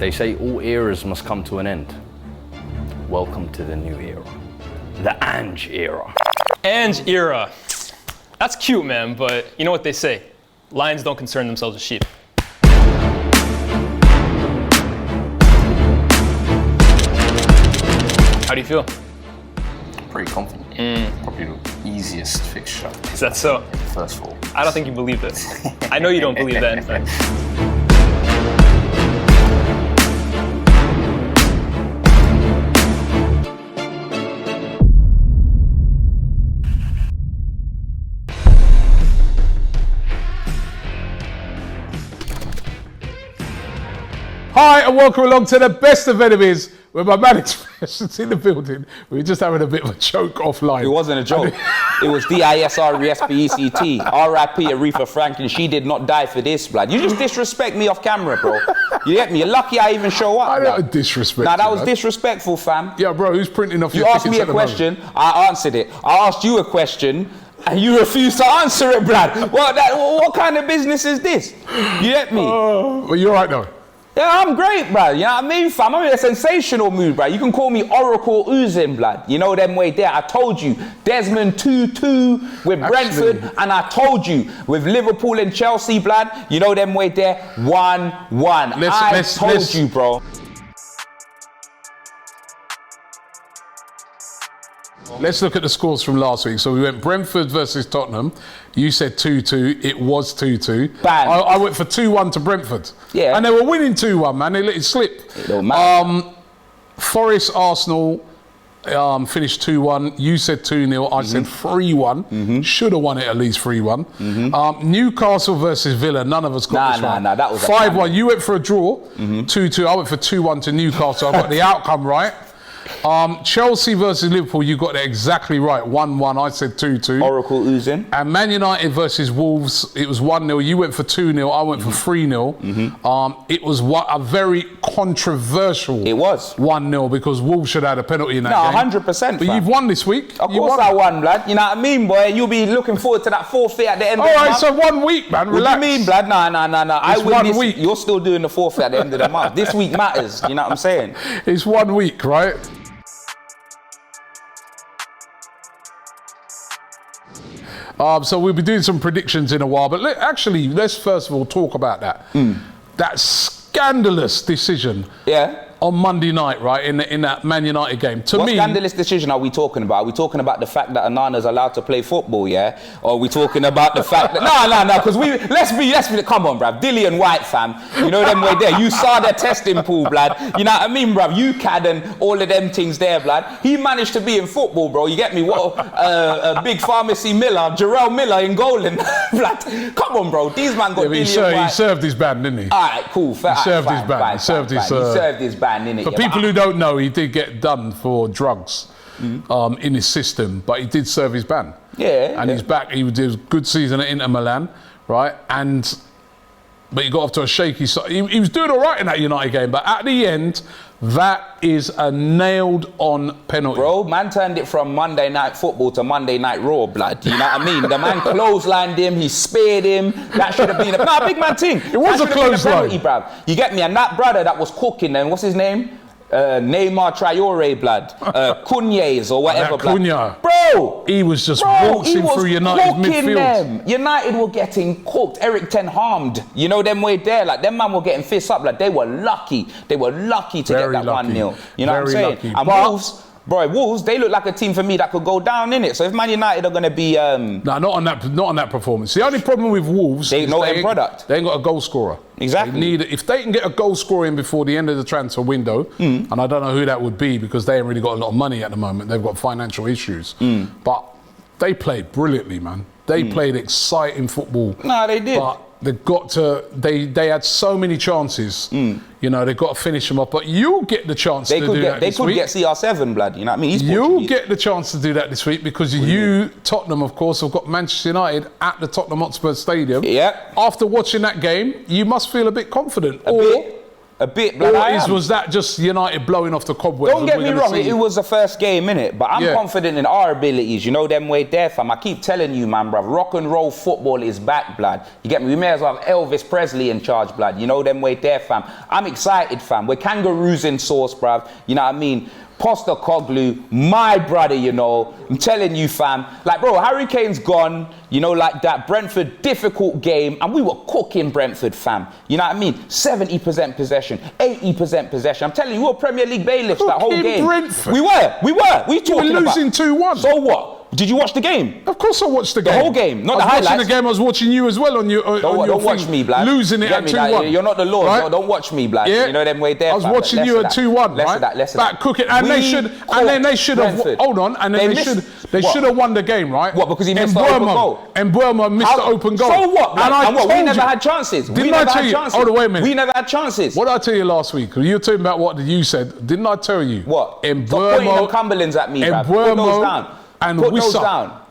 They say all eras must come to an end. Welcome to the new era. The Ange era. Ange era. That's cute, man, but you know what they say. Lions don't concern themselves with sheep. How do you feel? Pretty confident. Probably the easiest fixture. Is that so? First of all. I don't think you believe this. I know you don't believe that, in fact. Hi and welcome along to the best of enemies where my man Express is in the building. We were just having a bit of a joke offline. It wasn't a joke. It was DISRESPECT. R.I.P. Aretha Franklin. She did not die for this, blood. You just disrespect me off camera, bro. You get me? You're lucky I even show up. I don't disrespect. Nah, that was disrespectful, fam. Yeah, bro, who's printing off your tickets? You asked me a question, I answered it. I asked you a question, and you refused to answer it, blood. What kind of business is this? You get me? Well, you're right, though. Yeah, I'm great, bruh. You know what I mean, fam? I'm in a sensational mood, bruh. You can call me Oracle Oozing, blood. You know them way there. I told you, Desmond 2-2 with Brentford, and I told you, with Liverpool and Chelsea, blood, you know them way there, 1-1. I told you, bro. Let's look at the scores from last week. So we went Brentford versus Tottenham. You said 2-2. It was 2-2. Bang. I went for 2-1 to Brentford. Yeah. And they were winning 2-1, man. They let it slip. It don't matter. Forest, Arsenal finished 2-1. You said 2-0. I said 3-1. Should have won it at least 3-1. Newcastle versus Villa. None of us got this one. Nah, that was 5-1. You went for a draw. 2-2. I went for 2-1 to Newcastle. I got the outcome right. Chelsea versus Liverpool, you got it exactly right. 1-1, I said 2-2. Oracle Oozing. And Man United versus Wolves, it was 1-0. You went for 2-0, I went for 3-0. It was a very controversial 1-0 because Wolves should have had a penalty in that game. 100%. But you've won this week. Of course I won, blood. You know what I mean, boy? You'll be looking forward to that forfeit at the end of the month. All right, so 1 week, man. Relax. What do you mean, blood? Nah. I win 1 this week. You're still doing the forfeit at the end of the month. This week matters. You know what I'm saying? It's 1 week, right? So we'll be doing some predictions in a while, but let's first of all talk about that. That scandalous decision on Monday night, right, in that Man United game. What scandalous decision are we talking about? Are we talking about the fact that Anana's allowed to play football, yeah? Or are we talking about the fact that... No, because let's be, come on, bruv. Dilly and White, fam. You know them way there. You saw their testing pool, blood. You know what I mean, bruv? UCAD and all of them things there, blood. He managed to be in football, bro. You get me? What Big Pharmacy Miller, Jarrell Miller in Golan, blood. Come on, bro. These man got Dilly and White. He served his ban, didn't he? All right, cool. He served his ban. He served his ban. For people who don't know, he did get done for drugs in his system, but he did serve his ban. Yeah. And he's back. He did a good season at Inter Milan, right? But he got off to a shaky start. He was doing all right in that United game, but at the end, that is a nailed-on penalty. Bro, man turned it from Monday Night Football to Monday Night Raw, blood. You know what I mean? The man clotheslined him, he speared him. That should have been a big man thing. It was a clothesline. Bruv. You get me? And that brother that was cooking then, what's his name? Neymar Traore, blood. Cunya's or whatever, blood. Cunha. Bro! He was just waltzing through United's midfield. Them. United were getting cooked. Eric Ten harmed. You know them way there. Like, them man were getting fists up. Like, they were lucky. They were lucky to get that 1-0. You know what I'm saying? Lucky. And Wolves, they look like a team for me that could go down in it. So if Man United are going to be... No, not on that performance. The only problem with Wolves they ain't product. They ain't got a goal scorer. Exactly. If they can get a goal scorer in before the end of the transfer window, and I don't know who that would be because they ain't really got a lot of money at the moment. They've got financial issues. But they played brilliantly, man. They played exciting football. No, they did. But they had so many chances. You know, they've got to finish them off. But you'll get the chance to do that this week. They could get CR7, blood. You know what I mean? You'll get the chance to do that this week because Tottenham, of course, have got Manchester United at the Tottenham Hotspur Stadium. Yeah. After watching that game, you must feel a bit confident. A A bit, blood. Was that just United blowing off the cobwebs? Don't get me wrong, it was the first game, innit? But I'm confident in our abilities, you know them way there, fam. I keep telling you, man, bruv, rock and roll football is back, blood. You get me? We may as well have Elvis Presley in charge, blood. You know them way there, fam. I'm excited, fam. We're kangaroos in sauce, bruv. You know what I mean? Postecoglou, my brother, you know. I'm telling you, fam. Like, bro, Harry Kane's gone, you know, like that. Brentford, difficult game. And we were cooking Brentford, fam. You know what I mean? 70% possession, 80% possession. I'm telling you, we were Premier League bailiffs that whole game. Brentford. We were. We talking about losing 2-1. So what? Did you watch the game? Of course I watched the game. The whole game, not the I highlights. was watching the game, I was watching you as well on your Don't watch me, blood. Losing it at 2-1. You're not the Lord. Right? Don't watch me, blood. Yeah. You know them way there. I was watching you at 2-1, right? Back cooking. And they should have hold on, and then they should have won the game, right? What, because he missed the open goal? And Burma missed the open goal. So what? And we never had chances. Didn't I tell you? Hold on, wait a minute. We never had chances. What did I tell you last week? You were talking about what you said. Didn't I tell you? What? In Stop pointing them Cumberlands at me, bruv. Put those down. And Put those Wissa. down.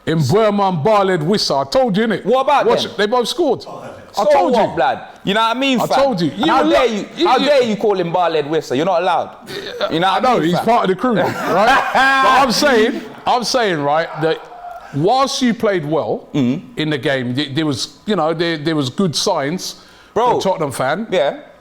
In Burma and Barled Wissa. I told you, innit? What about them? They both scored. I told you, blood. You know what I mean, fam? I told you. How dare you call him Barled Wissa? You're not allowed. You know what I mean, he's part of the crew, right? But I'm saying, right, that whilst you played well in the game, there was, you know, there was good signs for a Tottenham fan. Yeah.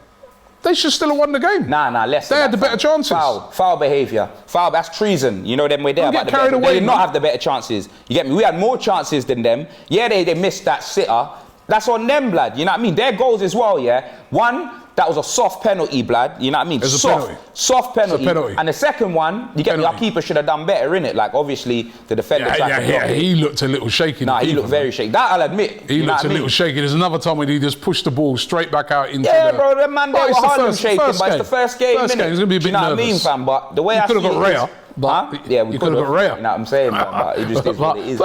They should still have won the game. Nah, less. They had the better chances. Foul behaviour. Foul, that's treason. You know them way there. Don't get carried away. They did not have the better chances. You get me? We had more chances than them. Yeah, they missed that sitter. That's on them, blood. You know what I mean? Their goals as well, yeah. One, that was a soft penalty, blood. You know what I mean? It's a penalty. Soft penalty. It's a penalty. And the second one, you get me? Our keeper should have done better, innit? Like, obviously, the defender tried to block it. He looked a little shaky. Nah, he looked very shaky. That I'll admit. He looked a little shaky. There's another time when he just pushed the ball straight back out into the... Yeah, bro, the man there was Harlem shaking, but it's the first game, innit? It's going to be a bit nervous. You know what I mean, fam? But the way I see it is... You could have got Raya. Yeah, we could have got Raya. You know what I'm saying? But it just is what it is.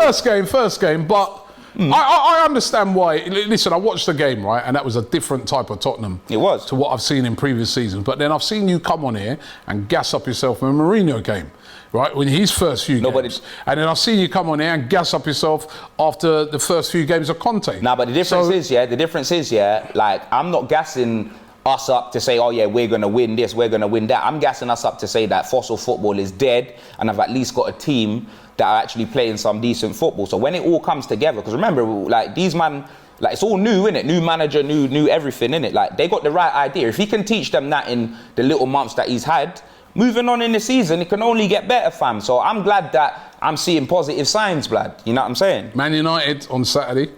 First game, but... I understand why. Listen, I watched the game, right, and that was a different type of Tottenham. It was. To what I've seen in previous seasons. But then I've seen you come on here and gas up yourself in a Mourinho game, right, when his first few games. And then I've seen you come on here and gas up yourself after the first few games of Conte. Nah, but the difference is, like, I'm not gassing us up to say, oh yeah, we're going to win this, we're going to win that. I'm gassing us up to say that fossil football is dead and I've at least got a team that are actually playing some decent football. So when it all comes together, because remember, like, these man, like, it's all new, innit? New manager, new everything, innit? Like, they got the right idea. If he can teach them that in the little months that he's had, moving on in the season, it can only get better, fam. So I'm glad that I'm seeing positive signs, blood. You know what I'm saying? Man United on Saturday.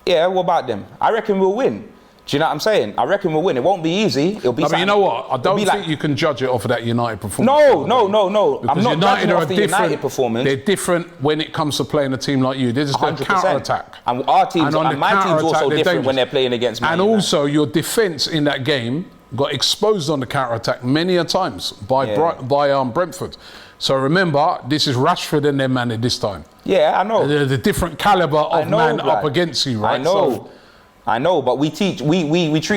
Yeah, what about them? I reckon we'll win. Do you know what I'm saying? I reckon we'll win. It won't be easy. It'll be. But you know what? I don't think you can judge it off of that United performance. No. Because I'm not judging off the United performance. They're different when it comes to playing a team like you. They're just going to counter-attack. And our teams, and my team's also different when they're playing against Man United. And also, your defence in that game got exposed on the counter-attack many a times by Brentford. So remember, this is Rashford and their man at this time. Yeah, I know. The different calibre of man up against you, right? I know, but we treat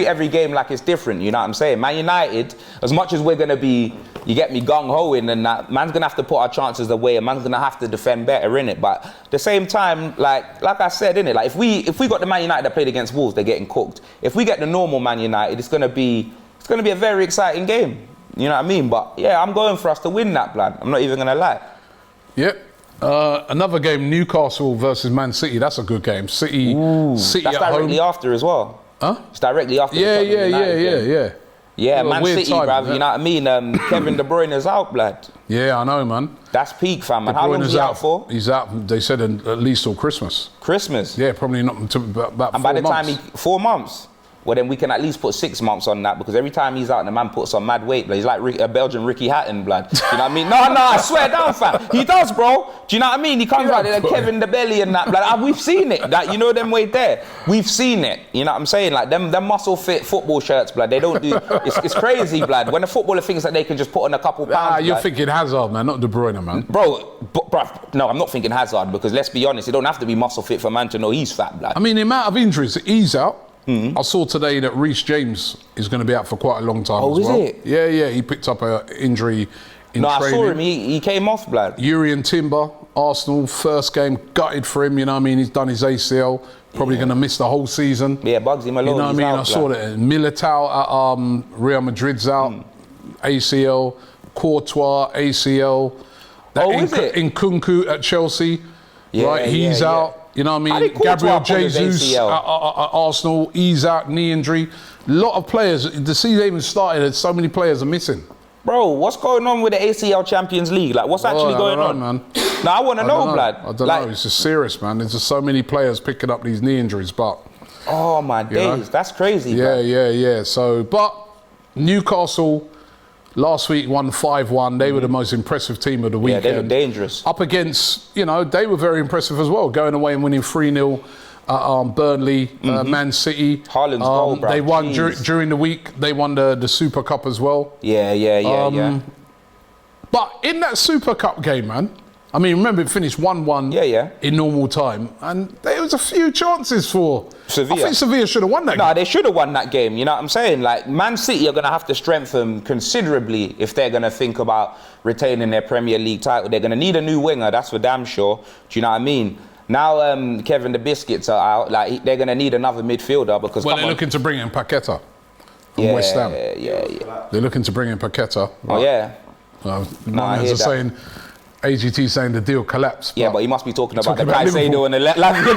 every game like it's different, you know what I'm saying? Man United, as much as we're going to be, you get me, gung-hoing and that, man's going to have to put our chances away and man's going to have to defend better, innit? But at the same time, like I said, innit? Like, if we got the Man United that played against Wolves, they're getting cooked. If we get the normal Man United, it's going to be a very exciting game, you know what I mean? But yeah, I'm going for us to win that, blood. I'm not even going to lie. Yep. Another game, Newcastle versus Man City. That's a good game. City that's at directly home. After as well. Huh? It's directly after. Yeah, Man City, bruv. You know what I mean? Kevin De Bruyne is out, blood. Yeah, I know, man. That's peak, fam. And how long is he out for? He's out. They said at least till Christmas. Christmas. Yeah, probably not until about 4 months. And by the time 4 months. Well, then we can at least put 6 months on that because every time he's out, the man puts on mad weight. Blood. He's like a Belgian Ricky Hatton, blood. Do you know what I mean? No, I swear down, fam. He does, bro. Do you know what I mean? He comes out there, Kevin De Belly and that, blood. We've seen it. That, you know them way there. We've seen it. You know what I'm saying? Like them muscle fit football shirts, blood. They don't do. It's crazy, blood. When a footballer thinks that they can just put on a couple pounds. You're thinking Hazard, man, not De Bruyne, man. Bro, no, I'm not thinking Hazard because let's be honest, you don't have to be muscle fit for a man to know he's fat, blood. I mean, the amount of injuries, he's out. I saw today that Reece James is going to be out for quite a long time as well. Oh, is it? Yeah, he picked up an injury in training. I saw him. He came off, blood. Urian Timber Arsenal, first game, gutted for him, you know what I mean? He's done his ACL, probably going to miss the whole season. Yeah, Bugsy Malone. You know what I mean? Out, I saw that Militao at Real Madrid's out, ACL, Courtois, ACL. Is it? Nkunku at Chelsea, right? He's out. You know what I mean? Gabriel Jesus at Arsenal, he's out, knee injury. A lot of players, the season even started, so many players are missing. Bro, what's going on with the ACL Champions League? Like, what's actually going on? Man. Now, I want to know, blood. I don't know. It's just serious, man. There's just so many players picking up these knee injuries, but... Oh, my days. That's crazy, Yeah. So, but Newcastle... Last week won 5-1. They were the most impressive team of the weekend. Yeah, they were dangerous. Up against, they were very impressive as well, going away and winning 3-0 at Burnley, Man City. Haaland's goal, bro. They won during the week. They won the Super Cup as well. Yeah. But in that Super Cup game, man, I mean, remember it finished 1-1 in normal time, and there was a few chances for Sevilla. I think Sevilla should have won that game. No, they should have won that game. You know what I'm saying? Like, Man City are going to have to strengthen considerably if they're going to think about retaining their Premier League title. They're going to need a new winger, that's for damn sure. Do you know what I mean? Now, Kevin the Biscuits are out. Like, they're going to need another midfielder because. Well, they're looking to bring in Paqueta from West Ham. Yeah. They're looking to bring in Paqueta. Right? Oh yeah. My man's are saying. AGT saying the deal collapsed. Yeah, but he must be talking about the Caicedo and the Latvian.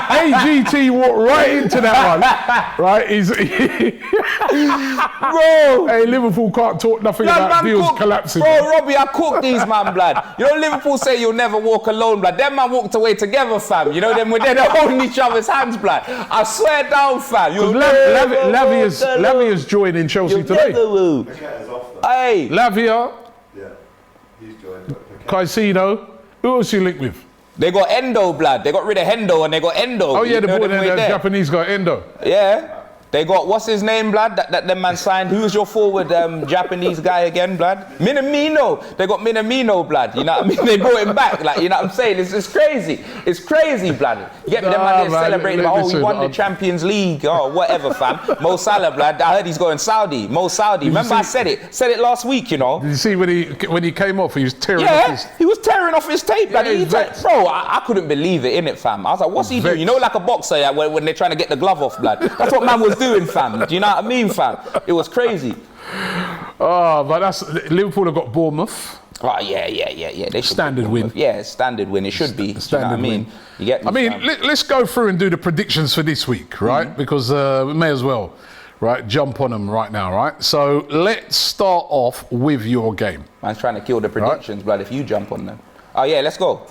AGT walked right into that one. Right? Bro! Hey, Liverpool can't talk nothing about deals collapsing. Bro, Robbie, I cooked these, man, blood. You know, Liverpool say you'll never walk alone, blood. Them man walked away together, fam. You know, them they're holding each other's hands, blood. I swear down, fam. Lavia's joining Chelsea today. Hey. Lavia. Yeah, he's joined. Caicedo. Who else you linked with? They got Endo, blood. They got rid of Hendo and they got Endo. Oh yeah, the Japanese got Endo. Yeah. They got, what's his name, blood? That them man signed. Who's your forward Japanese guy again, blood? Minamino. They got Minamino, blood. You know what I mean? They brought him back. Like, you know what I'm saying? It's crazy. It's crazy, blood. You get me? Them man celebrating about, he won the Champions League or whatever, fam. Mo Salah, blood. I heard he's going Saudi. Mo Saudi. Remember I said it. Said it last week, you know. Did you see when he came off, he was tearing off his... he was tearing off his tape, blood. Bro, I couldn't believe it, innit, fam? I was like, what's he doing? You know, like a boxer when they're trying to get the glove off, blood. That's what man was doing, fam. Do you know what I mean, fam? It was crazy. Oh, but that's Liverpool have got Bournemouth. Oh, yeah. They standard win. Yeah, standard win. It should be. Standard you know what I mean? win. You get me, I mean, let's go through and do the predictions for this week, right? Because we may as well, right, jump on them right now, right? So let's start off with your game. Man's trying to kill the predictions, blood, if you jump on them. Oh, yeah, let's go.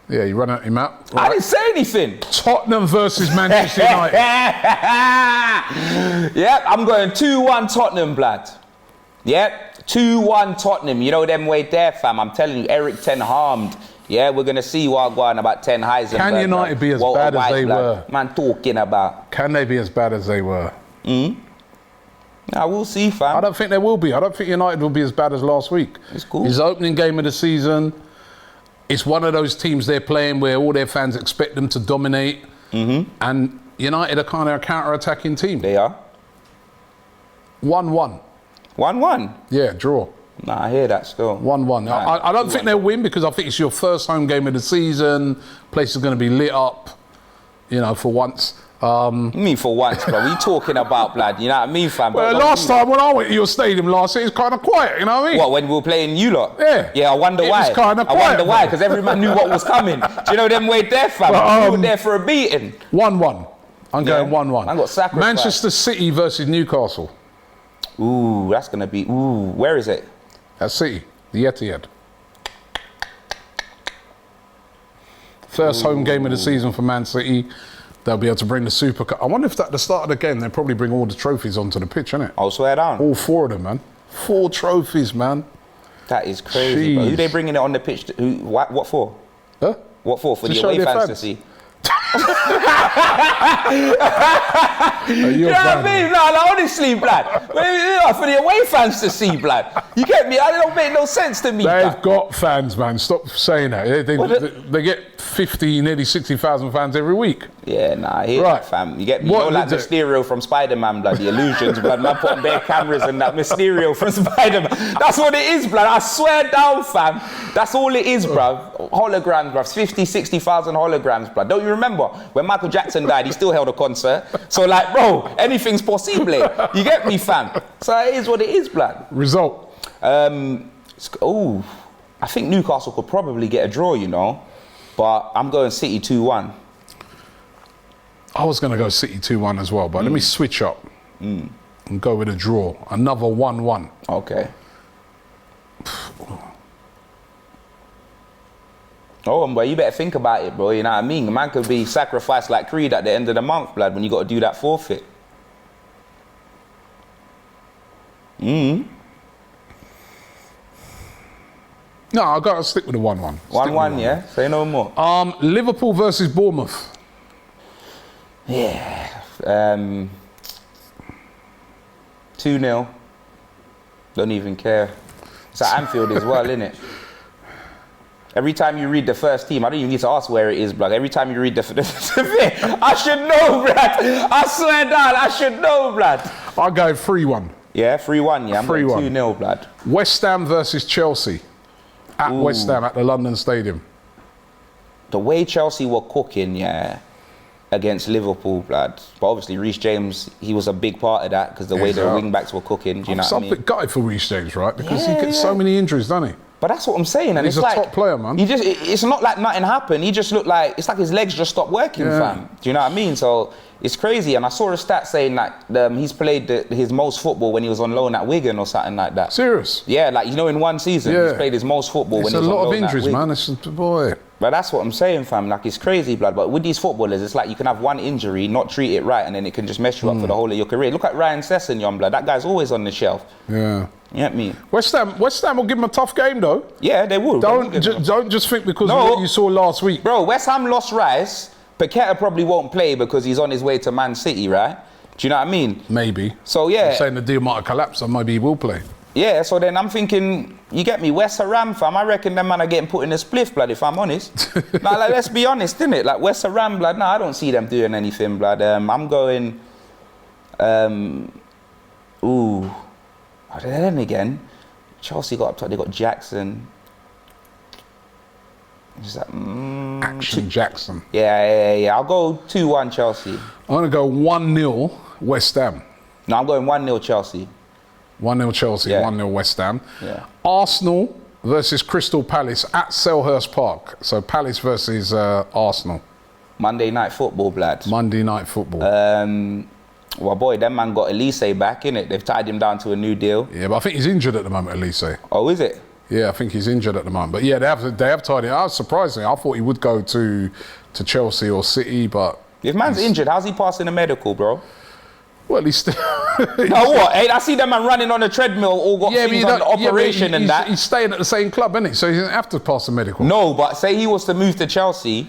Yeah, you run out your map. Right. I didn't say anything. Tottenham versus Manchester United. Yep, I'm going 2-1 Tottenham, blood. Yep, 2-1 Tottenham. You know them way there, fam. I'm telling you, Eric Ten harmed. Yeah, we're going to see what going about 10 Heisenberg. Can United be as bad as they were? Man, talking about. Can they be as bad as they were? Nah, we'll see, fam. I don't think they will be. I don't think United will be as bad as last week. It's cool. His opening game of the season. It's one of those teams they're playing where all their fans expect them to dominate. And United are kind of a counter-attacking team. They are. 1-1. 1-1? Yeah, draw. Nah, I hear that still. 1-1. I don't think they'll win because I think it's your first home game of the season. Place is going to be lit up, you know, for once. Me for once, bro. We talking about, blood. You know what I mean, fam? Well, last time when I went to your stadium last year, it was kind of quiet. You know what I mean? What, when we were playing you lot? Yeah. Yeah, I wonder why. It was kind of quiet. I wonder why, because every man knew what was coming. Do you know them way there, fam? We were there for a beating. 1-1. I'm going 1-1. I got sacrificed. Manchester City versus Newcastle. Ooh, that's gonna be. Ooh, where is it? That's City. The Etihad. First home game of the season for Man City. They'll be able to bring the Super Cup. I wonder if at the start of the game, they'll probably bring all the trophies onto the pitch, innit? I'll swear down. All 4 of them, man. 4 trophies, man. That is crazy, bro. Who they bringing it on the pitch? What for? Huh? What for? For To the show away their fans to fans. see? You You know what I mean? No, honestly, blood. For the away fans to see, blood. You get me? It don't make no sense to me. They've blood. got fans, man. Stop saying that. They get 50, nearly 60,000 fans every week. Yeah, nah, I hear Right. that, fam. You get me? What You know, like did they- Mysterio from Spider-Man, blood. The illusions, blood. Man put on bare cameras and that Mysterio from Spider-Man. That's what it is, blood. I swear down, fam. That's all it is, bruv. Holograms, bruv. 50, 60,000 holograms, blood. Don't you remember when Michael Jackson died? He still held a concert. So, like, bro, anything's possible. You get me, fam? So it is what it is, blood. Result. I think Newcastle could probably get a draw, you know, but I'm going City 2-1. I was going to go City 2-1 as well, but let me switch up and go with a draw. Another 1-1. Okay. Oh, but you better think about it, bro. You know what I mean? A man could be sacrificed like Creed at the end of the month, blood, when you got to do that forfeit. No, I'll stick with the 1-1. 1-1, yeah? Say no more. Liverpool versus Bournemouth. Yeah. 2-0. Don't even care. It's at Anfield as well, innit? Every time you read the first team, I don't even need to ask where it is, blood. Every time you read the I should know, blood. I swear down, I should know, blood. I'll go 3-1. Yeah, 3-1, yeah. I'm going 3-1. 2-0, blood. West Ham versus Chelsea. At West Ham at the London Stadium. The way Chelsea were cooking, yeah, against Liverpool, blood. But obviously, Reece James, he was a big part of that because the way the wing backs were cooking. Do you know what I mean? Something gutted for Reece James, right? Because he gets so many injuries, doesn't he? But that's what I'm saying, and He's it's a like top player, man. He just, it's not like nothing happened. He just looked like it's like his legs just stopped working, fam. Do you know what I mean? So it's crazy. And I saw a stat saying that he's played his most football when he was on loan at Wigan or something like that. Serious? Yeah, like you know, in one season he's played his most football when he was on loan. It's a lot of injuries, at Wigan. man. It's boy. But that's what I'm saying, fam. Like, it's crazy, blood. But with these footballers, it's like you can have one injury, not treat it right, and then it can just mess you up for the whole of your career. Look at Ryan Sesson, young blood. That guy's always on the shelf. Yeah. You get me? West Ham will give him a tough game, though. Yeah, they will. Don't just think because of what you saw last week. Bro, West Ham lost Rice. Paqueta probably won't play because he's on his way to Man City, right? Do you know what I mean? Maybe. So, yeah. I'm saying the deal might have collapsed, so maybe he will play. Yeah, so then I'm thinking, you get me, West Ham, fam. I reckon them man are getting put in a spliff, blood, if I'm honest. Nah, like, let's be honest, innit? Like, West Ham, blood, nah, I don't see them doing anything, blood. I'm going, then again, Chelsea got up top, they got Jackson. Is that, Action Jackson. Yeah. I'll go 2-1 Chelsea. I'm going to go 1-0 West Ham. No, I'm going 1-0 Chelsea. 1-0 Chelsea, Yeah. 1-0 West Ham. Yeah. Arsenal versus Crystal Palace at Selhurst Park. So Palace versus Arsenal. Monday night football, blood. Monday night football. Well, boy, that man got Elise back, innit? They've tied him down to a new deal. Yeah, but I think he's injured at the moment, Elise. Oh, is it? Yeah, I think he's injured at the moment. But yeah, they have tied it. I was surprising. I thought he would go to Chelsea or City, but If man's injured, how's he passing the medical, bro? well, he's still. Now what? Hey, I see them man running on a treadmill, all got things on the operation and that. He's staying at the same club, isn't he? So he doesn't have to pass the medical. No, but say he was to move to Chelsea.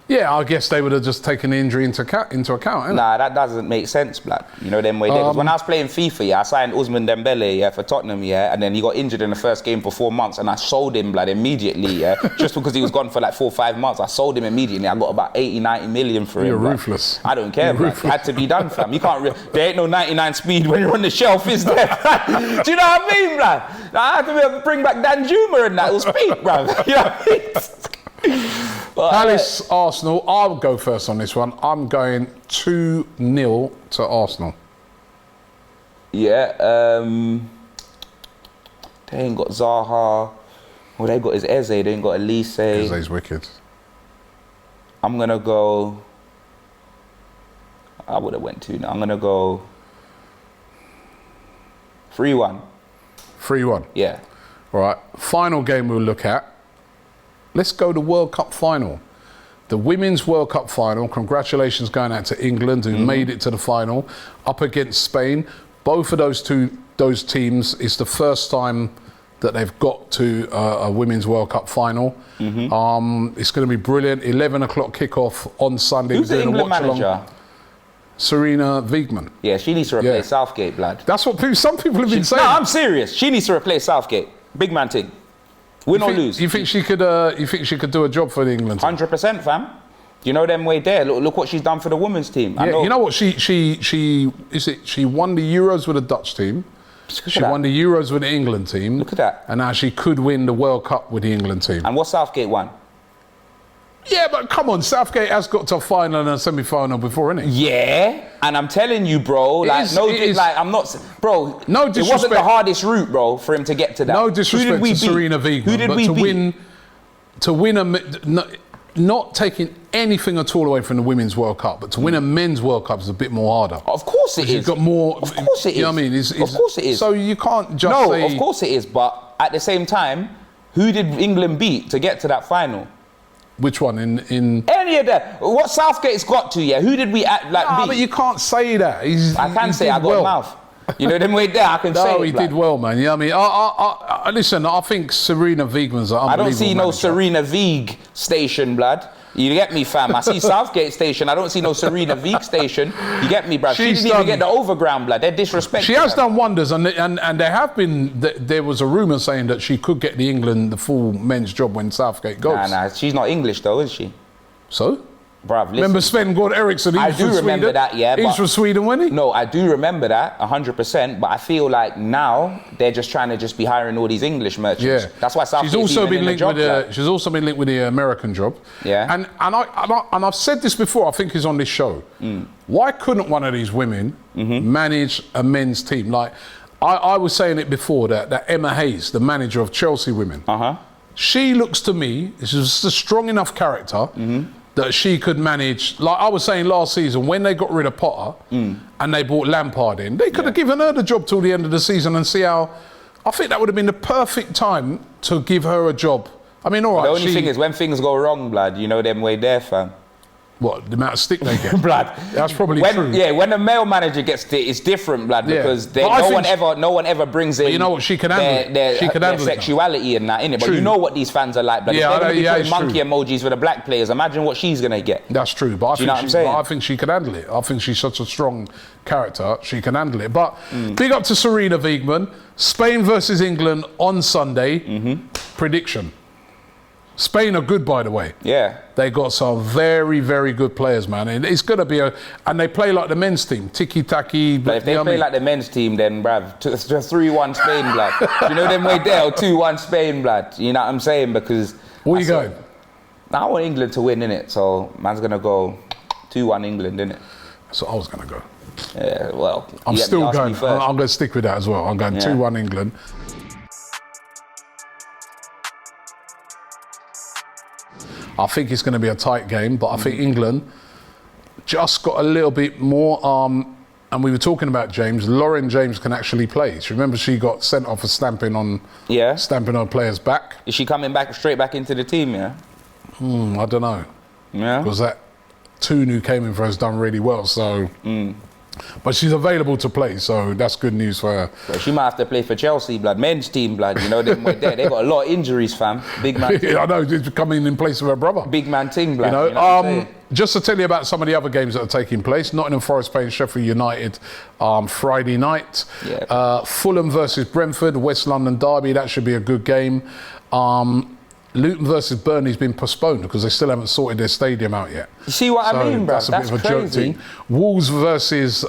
Yeah, I guess they would have just taken the injury into account, innit? Nah, that doesn't make sense, blood. You know them way there. 'Cause when I was playing FIFA, yeah, I signed Ousmane Dembele, yeah, for Tottenham, yeah, and then he got injured in the first game for 4 months, and I sold him, blood, immediately, yeah, just because he was gone for like 4 or 5 months. I sold him immediately. I got about 80, 90 million for him. You're blood. ruthless. I don't care, blood. It had to be done, fam. You can't. There ain't no 99 speed when you're on the shelf, is there? Do you know what I mean, blood? I had to be able to bring back Dan Juma and that. It was peak, bruv. You know what I mean? But, Palace, Arsenal. I'll go first on this one. I'm going 2-0 to Arsenal. Yeah, they ain't got Zaha. Well, they got his Eze. They ain't got Elise. Eze's wicked. I'm gonna go. I would have went 2-0. I'm gonna go 3-1. 3-1. Yeah. All right. Final game we'll look at. Let's go to World Cup final. The Women's World Cup final. Congratulations going out to England who made it to the final up against Spain. Both of those teams, it's the first time that they've got to a Women's World Cup final. It's going to be brilliant. 11 o'clock kickoff on Sunday. Who's the England manager? Serena Wiegman. Yeah, she needs to replace Southgate, blood. That's what some people have been saying. No, I'm serious. She needs to replace Southgate. Big man thing. Win or lose. You think she could do a job for the England team? 100%, fam. You know them way there. Look what she's done for the women's team. I Yeah, know. you know what? She won the Euros with the Dutch team. She won the Euros with the England team. Look at that. And now she could win the World Cup with the England team. And what Southgate won? Yeah, but come on, Southgate has got to a final and a semi-final before, innit? Yeah, and I'm telling you, bro, like I'm not, bro. No it wasn't disrespect. the hardest route, bro, for him to get to that. No disrespect to Serena Wiegman, Who did but we beat? to win not taking anything at all away from the Women's World Cup, but to win a Men's World Cup is a bit more harder. Of course it is. You've got more. Of course it is. You know what I mean? Of course it is. So you can't just No, say. of course it is. But at the same time, who did England beat to get to that final? Which one in? Any of that. What Southgate's got to, yeah. Who did we beat? But you can't say that. I can say I got well. a mouth. You know them way there. I can say. No, it, he like. did well, man. You know what I mean? Listen, I think Serena Wiegman's an unbelievable I don't see no manager. Serena Wieg station, blood. You get me, fam? I see Southgate station. I don't see no Serena Wieg station. You get me, bruv? She She's didn't even done- get the overground, blood. They're disrespectful. She has done wonders, and there have been. There was a rumour saying that she could get the full men's job when Southgate goes. Nah, she's not English though, is she? So, Bruv, listen. remember Sven Goran Eriksson? I do remember that, yeah. He's but- from Sweden, wasn't he? No, I do remember that 100%. But I feel like now they're just trying to just be hiring all these English merchants. Yeah, That's why Southgate's she's also even been in the linked job, with like. she's also been linked with the American job. Yeah. and I've said this before. I think it's on this show. Why couldn't one of these women manage a men's team? Like I was saying it before that Emma Hayes, the manager of Chelsea women, she looks to me she's a strong enough character. That she could manage, like I was saying last season, when they got rid of Potter and they brought Lampard in, they could have given her the job till the end of the season and see how. I think that would have been the perfect time to give her a job. I mean, all right. The only thing is when things go wrong, blood, you know them way there, fam. What, the amount of stick they get? Blood. That's probably true. Yeah, when a male manager gets it, it's different, blood, Yeah. because But I think no one ever brings in. you know what, she can handle it. their, She can their handle it now. sexuality and that, innit? But True. you know what these fans are like, blood. Yeah, If they're going to be putting it's monkey true. emojis for the black players, imagine what she's going to get. That's true, but you know what I'm saying? I think she can handle it. I think she's such a strong character, she can handle it. But big up to Serena Wiegman. Spain versus England on Sunday. Prediction. Spain are good, by the way. Yeah. They got some very, very good players, man. And it's going to be and they play like the men's team, tiki-taki. But if they play like the men's team, then, bruv, to 3-1 Spain, blood. You know them way there, or 2-1 Spain, blood. You know what I'm saying? Because... Where you going? I want England to win, innit? So, man's going to go 2-1 England, innit? So I was going to go. Yeah, well... I'm you still asked me going. first. I'm going to stick with that as well. I'm going 2-1 England. I think it's going to be a tight game, but I think England just got a little bit more. And we were talking about James. Lauren James can actually play. So remember, she got sent off for stamping on players' back. Is she coming straight back into the team? Yeah. I don't know. Yeah. Because that Toon who came in for has done really well. So, but she's available to play, so that's good news for her. Well, she might have to play for Chelsea, blood. Men's team, blood. You know them way there. They got a lot of injuries, fam. Big man. Yeah, I know. She's coming in place of her brother. Big man ting, blood. You know, what I'm saying? just to tell you about some of the other games that are taking place. Nottingham Forest playing Sheffield United Friday night. Yeah. Fulham versus Brentford, West London derby. That should be a good game. Luton versus Burnley's been postponed because they still haven't sorted their stadium out yet. You see what I mean, bro? That's a bit of a joke crazy. thing. Wolves versus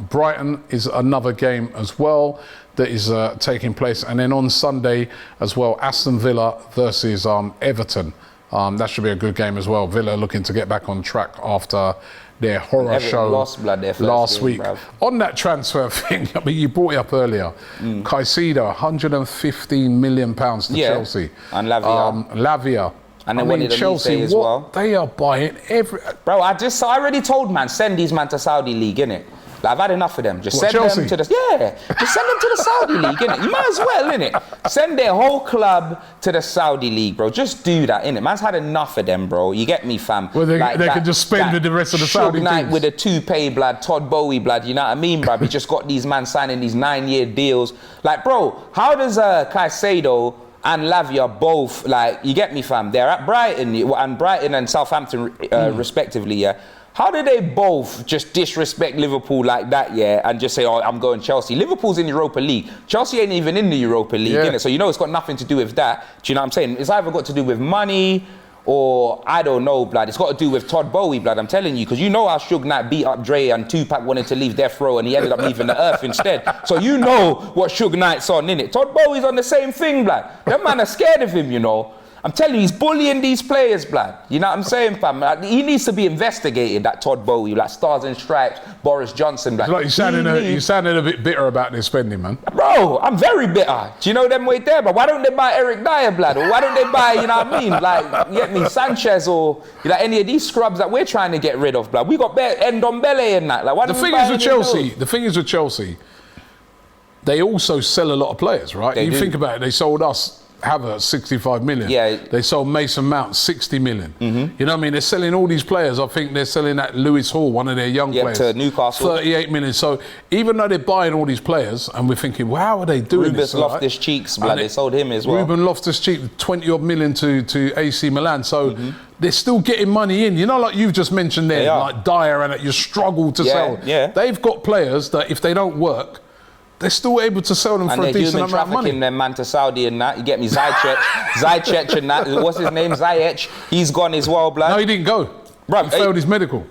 Brighton is another game as well that is taking place. And then on Sunday as well, Aston Villa versus Everton. That should be a good game as well. Villa looking to get back on track after their horror Everton show lost, blood, their first last game, week. bruv. On that transfer thing, I mean, you brought it up earlier. Caicedo, £115 million to Chelsea. And Lavia. Lavia. And then what did Chelsea as well? They are buying every... Bro, I already told man, send these man to Saudi League, innit? Like, I've had enough of them. Just What, send Chelsea? them to the... Yeah, just send them to the Saudi League, innit? You might as well, innit? Send their whole club to the Saudi League, bro. Just do that, innit? Man's had enough of them, bro. You get me, fam? Well, they can just spend with the rest of the Saudi Shug Knight teams. with a toupee, blood, Todd Bowie, blood, you know what I mean, bro? We just got these man signing these 9-year deals. Like, bro, how does Caicedo and Lavia both, like, you get me, fam? They're at Brighton and Southampton, respectively, yeah? How do they both just disrespect Liverpool like that, yeah, and just say, oh, I'm going Chelsea? Liverpool's in Europa League. Chelsea ain't even in the Europa League, innit? So you know it's got nothing to do with that. Do you know what I'm saying? It's either got to do with money or I don't know, blood. It's got to do with Todd Bowie, blood. I'm telling you, because you know how Suge Knight beat up Dre and Tupac wanted to leave Death Row and he ended up leaving the earth instead. So you know what Suge Knight's on, innit? Todd Bowie's on the same thing, blood. Them man are scared of him, you know. I'm telling you, he's bullying these players, blood. You know what I'm saying, fam? Like, he needs to be investigated, that Todd Bowie, like Stars and Stripes, Boris Johnson, blood. Like you sounded a bit bitter about their spending, man. Bro, I'm very bitter. Do you know them way there, but why don't they buy Eric Dyer, blood? Or why don't they buy, you know what I mean? Like, you get me, Sanchez or like any of these scrubs that we're trying to get rid of, blood. We got Ndombele and that. Like, why The don't we thing buy is with any of Chelsea, those? the thing is with Chelsea, they also sell a lot of players, right? They You do. think about it, they sold us Havertz 65 million. Yeah. They sold Mason Mount 60 million. You know what I mean? They're selling all these players. I think they're selling that Lewis Hall, one of their young Yeah, players. to Newcastle. 38 million. So even though they're buying all these players, and we're thinking, well, how are they doing Rubens this? Right? Loftus-Cheeks, blood. And They sold him as well. Ruben Loftus-Cheek, 20 odd million to AC Milan. So they're still getting money in. You know, like you've just mentioned there, They are. like Dyer and that you struggle to Yeah, sell. yeah. They've got players that if they don't work, they're still able to sell them And for a they're decent human amount of money. trafficking them man to Saudi and that. You get me, Ziyech and that. What's his name? Ziyech. He's gone as well, blood. No, he didn't go. Bruv, He failed his medical.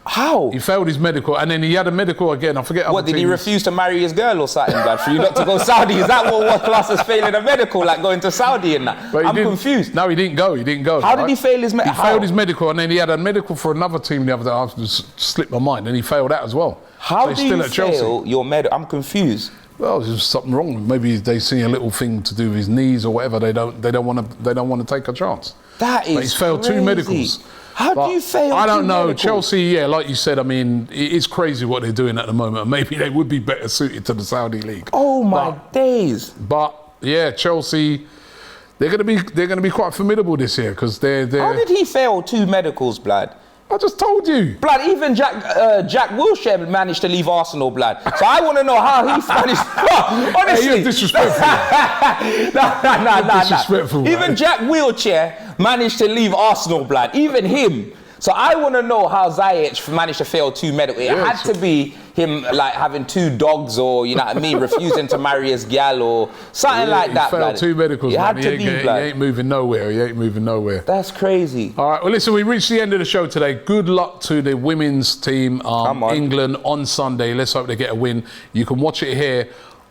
How? He failed his medical, and then he had a medical again. I forget. What, other did he teams. refuse to marry his girl or something, blood? For you not to go Saudi? Is that what class as failing a medical, like going to Saudi and that? But he I'm didn't- confused. No, he didn't go. He didn't go. How did he fail his medical? He failed his medical, and then he had a medical for another team the other day. I just slipped my mind, and he failed that as well. How So he's do still you at Chelsea. fail your medical? I'm confused. Well, there's something wrong. Maybe they see a little thing to do with his knees or whatever. They don't want to take a chance. That is But he's failed two crazy. medicals. How But do you fail I don't two know. medicals? Chelsea, yeah, like you said, I mean, it's crazy what they're doing at the moment. Maybe they would be better suited to the Saudi league. Oh my days. But yeah, Chelsea, they're gonna be quite formidable this year because they're. How did he fail two medicals, blood? I just told you. Blood, even Jack Wilshere managed to leave Arsenal, blood. So I want to know how he managed. Honestly, Hey, you're disrespectful. nah. Disrespectful, man. Even Jack Wilshere managed to leave Arsenal, blood. Even him. So I want to know how Ziyech managed to fail two medicals. It had to be him, like having two dogs, or you know what I mean, refusing to marry his gal, or something like that. He failed blood. two medicals, It man. had He to ain't, be, he blood. ain't moving nowhere. He ain't moving nowhere. That's crazy. All right, well, listen, we reached the end of the show today. Good luck to the women's team, Come on. England, on Sunday. Let's hope they get a win. You can watch it here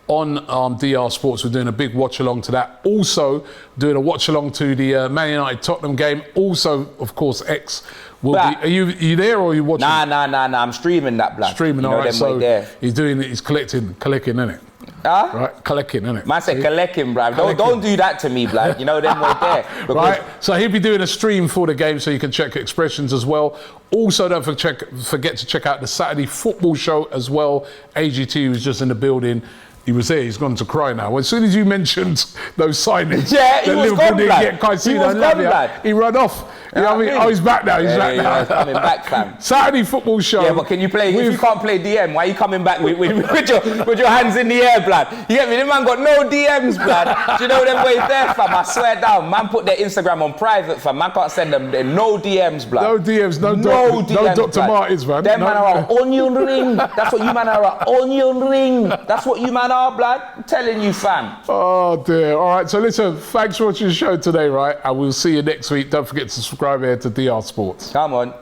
on DR Sports. We're doing a big watch-along to that. Also, doing a watch-along to the Man United-Tottenham game. Also, of course, X will Back. be... Are you there or are you watching? Nah. I'm streaming that, blood. Streaming, You all know right. them So way there. he's collecting, innit? Huh? Right, collecting, innit? Man said collecting, bruv. Don't do that to me, blood. You know them way there. Because Right, so he'll be doing a stream for the game, so you can check expressions as well. Also, don't forget to check out the Saturday football show as well. AGT was just in the building. He was there. He's gone to cry now. As soon as you mentioned those signings, Yeah, he that was Liverpool gone, didn't blood. get Caicedo He was and gone, Lavia, blood. he ran off. You know what I mean? Oh, he's back now. He's back now. Yeah, coming back, fam. Saturday football show. Yeah, but can you play? If you can't play DM, why are you coming back with your hands in the air, blood? You get me? The man got no DMs, blood. Do you know them way there, fam? I swear down. Man put their Instagram on private, fam. Man can't send them no DMs, blood. No DMs, no DMs, Dr. blood. Martins, man. Them No. man are an onion ring. That's what you man are, an onion ring. That's what you man are, blood. I'm telling you, fam. Oh dear. All right, so listen, thanks for watching the show today, right? And we'll see you next week. Don't forget to subscribe here to DR Sports. Come on.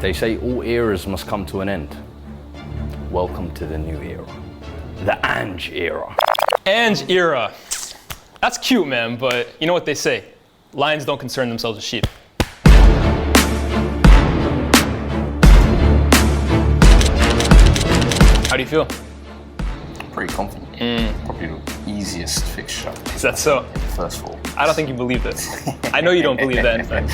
They say all eras must come to an end. Welcome to the new era. The Ange era. Ange era. That's cute, man, but you know what they say. Lions don't concern themselves with sheep. How do you feel? Pretty confident. Probably the easiest fixture Is that so? in the first four. I don't think you believe this. I know you don't believe that, in fact.